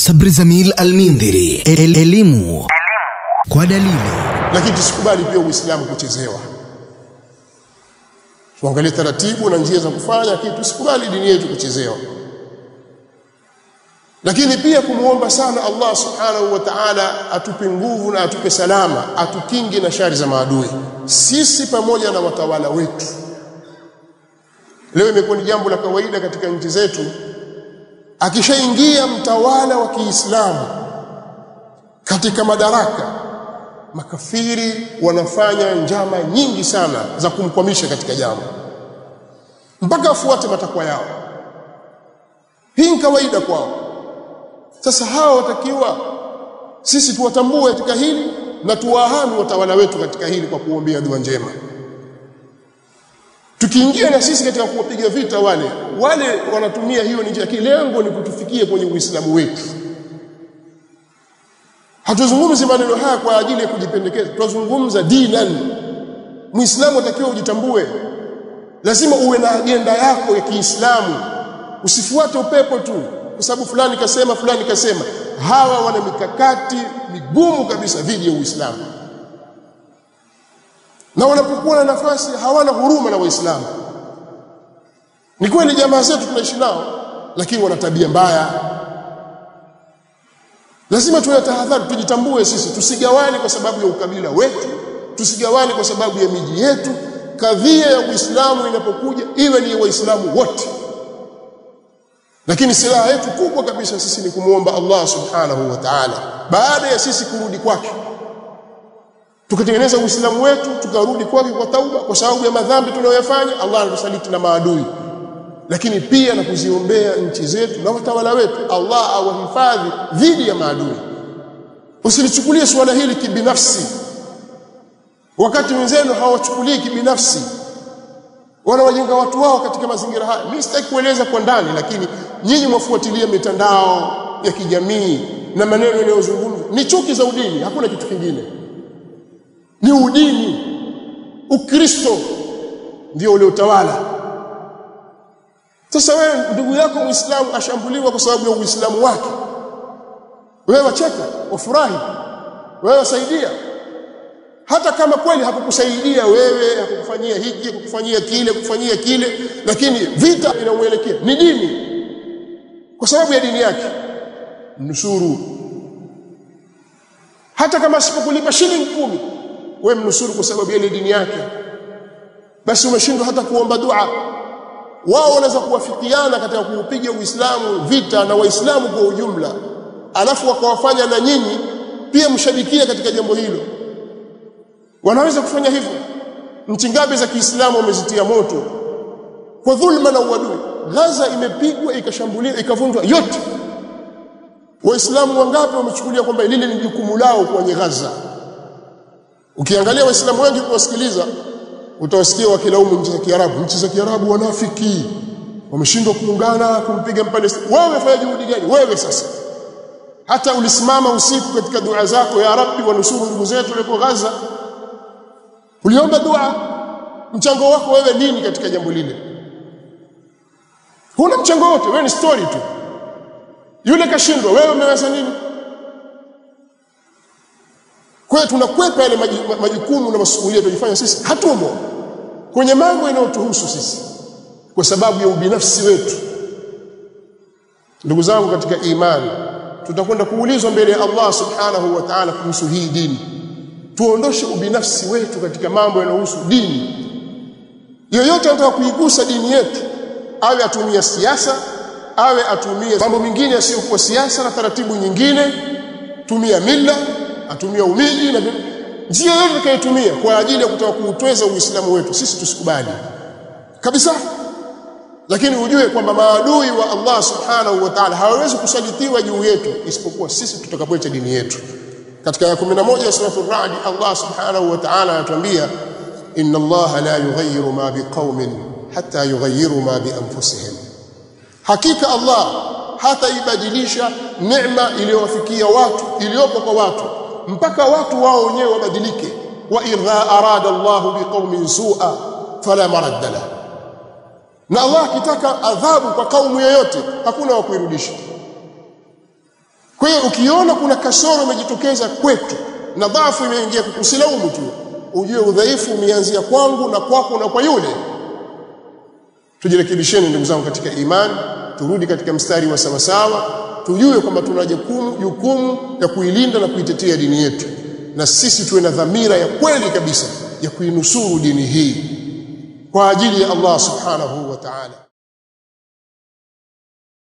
Sabri Zamil Al-Mindhiri, elimu kwa dalili. Lakini tusikubali pia Uislamu kuchezewa. Tuangalie taratibu na njia za kufanya, kitu tusikubali dini yetu kuchezewa. Lakini pia kumuomba sana Allah Subhanahu wa Ta'ala atupe nguvu na atupe salama, atukinge na shari za maadui, sisi pamoja na watawala wetu. Leo imekuwa ni jambo la kawaida katika nchi zetu, akishaingia mtawala wa Kiislamu katika madaraka, makafiri wanafanya njama nyingi sana za kumkwamisha katika jambo mpaka afuate matakwa yao. Hii ni kawaida kwao. Sasa hawa watakiwa sisi tuwatambue katika hili na tuwahami watawala wetu katika hili kwa kuombea dua njema. Tukiingia na sisi katika kuwapiga vita wale wanatumia hiyo ni njia, lengo ni kutufikia kwenye Uislamu wetu. Hatuzungumzi maneno haya kwa ajili ya kujipendekeza, tunazungumza dinan. Muislamu atakiwa ujitambue, lazima uwe na agenda yako ya Kiislamu, usifuate upepo tu kwa sababu fulani kasema fulani kasema. Hawa wana mikakati migumu kabisa dhidi ya Uislamu, na wanapokuwa na nafasi hawana huruma na Waislamu. Ni kweli jamaa zetu tunaishi nao, lakini wana tabia mbaya. Lazima tuyatahadhari, tujitambue sisi, tusigawane kwa sababu ya ukabila wetu, tusigawane kwa sababu ya miji yetu. Kadhia ya Uislamu inapokuja iwe ni Waislamu wote. Lakini silaha yetu kubwa kabisa sisi ni kumuomba Allah Subhanahu wa Ta'ala, baada ya sisi kurudi kwake, tukatengeneza Uislamu wetu, tukarudi kwake kwa tauba, kwa sababu ya madhambi tunayoyafanya, Allah anatusaliti na maadui. Lakini pia na kuziombea nchi zetu na watawala wetu, Allah awahifadhi dhidi ya maadui. Usilichukulie swala hili kibinafsi, wakati wenzenu hawachukulii kibinafsi, wanawajenga watu wao katika mazingira haya. Mimi sitaki kueleza kwa ndani, lakini nyinyi mwafuatilia mitandao ya kijamii na maneno yanayozungumzwa ni chuki za udini, hakuna kitu kingine. Ni udini, Ukristo ndio ule utawala. Sasa wewe ndugu yako Muislamu ashambuliwa kwa sababu ya Uislamu wake, wewe wacheka, wafurahi, wewe wasaidia, hata kama kweli hakukusaidia wewe, hakukufanyia hiki, hakukufanyia kile, lakini vita inamuelekea ni dini, kwa sababu ya dini yake mnusuru. Hata kama asipokulipa shilingi 10, wewe mnusuru kwa sababu ya dini yake. Basi umeshindwa hata kuomba dua. Wao wanaweza kuwafikiana katika kuupiga Uislamu vita na Waislamu kwa ujumla, alafu wakawafanya na nyinyi pia mshabikia katika jambo hilo. Wanaweza kufanya hivyo. Nchi ngapi za Kiislamu wamezitia moto kwa dhulma na uadui? Gaza imepigwa, ikashambuliwa, ikavunjwa yote. Waislamu wangapi wamechukulia kwamba lile ni jukumu lao kwenye Gaza? Ukiangalia Waislamu wengi kuwasikiliza, utawasikia wakilaumu nchi za Kiarabu. Nchi za Kiarabu wanafiki, wameshindwa kuungana kumpiga Mpalestina. Wewe umefanya juhudi gani wewe sasa? Hata ulisimama usiku katika dua zako, ya Rabbi wanusuru ndugu zetu walipo Gaza, uliomba dua. Mchango wako wewe nini katika jambo lile? Huna mchango wote, wewe ni story tu. Yule kashindwa, wewe umeweza nini? Kwa hiyo tunakwepa yale majukumu na masuhulia tunayofanya sisi, hatumo kwenye mambo yanayotuhusu sisi kwa sababu ya ubinafsi wetu. Ndugu zangu katika imani, tutakwenda kuulizwa mbele ya Allah Subhanahu wa Ta'ala kuhusu hii dini. Tuondoshe ubinafsi wetu katika mambo yanayohusu dini. Yoyote anataka kuigusa dini yetu, awe atumia siasa, awe atumie mambo mengine yasiyokuwa siasa na taratibu nyingine, tumia mila, atumia umiji na njia yoyote atakayotumia kwa ajili ya kutaka kuutweza Uislamu wetu, sisi tusikubali kabisa. Lakini ujue kwamba maadui wa Allah Subhanahu wa Ta'ala hawawezi kusalitiwa juu yetu isipokuwa sisi tutakapoacha dini yetu. Katika aya 11 ya sura Ar-Ra'd, Allah Subhanahu wa Ta'ala anatuambia, inna Allah la yughayyiru ma biqaumin hatta yughayyiru ma bi anfusihim. Hakika Allah hataibadilisha neema iliyowafikia watu, iliyopo kwa watu, mpaka watu wao wenyewe wabadilike. Wa idha arada Allah biqaumin su'a fala maradda lahu. Na Allah akitaka adhabu kwa kaumu yoyote, hakuna wa kuirudisha. Kwa Kwa hiyo ukiona kuna kasoro imejitokeza kwetu na dhaifu imeingia, usilaumu tu, ujue udhaifu umeanzia kwangu na kwako na kwa yule. Tujirekebisheni ndugu zangu katika imani, turudi katika mstari wa sawasawa, tujue kwamba tuna jukumu ya kuilinda na kuitetea dini yetu, na sisi tuwe na dhamira ya kweli kabisa ya kuinusuru dini hii kwa ajili ya Allah subhanahu wa ta'ala.